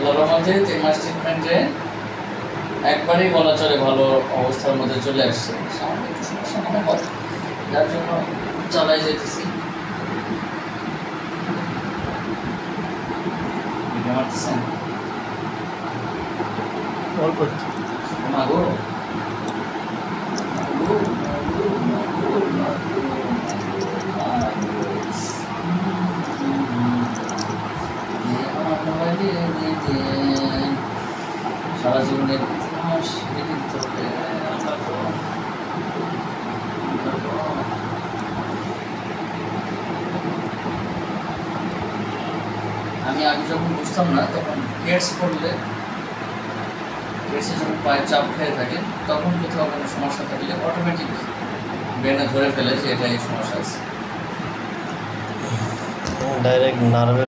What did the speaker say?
আল্লাহর রহমতে 3 মাস ট্রিটমেন্টে একবারেই বলা চলে ভালো অবস্থার মধ্যে চলে আসছে। সামান্য একটু সমস্যা মনে হয়, যার জন্য চালাই যেতেছি। মারতেছেন অল্প মাগো সারা জীবনের ইতিহাস লিখে দিতে হবে। আমি আগে যখন বুঝতাম না, তখন কেটস করলে কেটসে যখন পায়ে চাপ খেয়ে থাকে, তখন কোথাও কোনো সমস্যা থাকলে অটোমেটিক ব্রেনে ধরে ফেলে যে এটা এই সমস্যা আছে। ডাইরেক্ট নার্ভে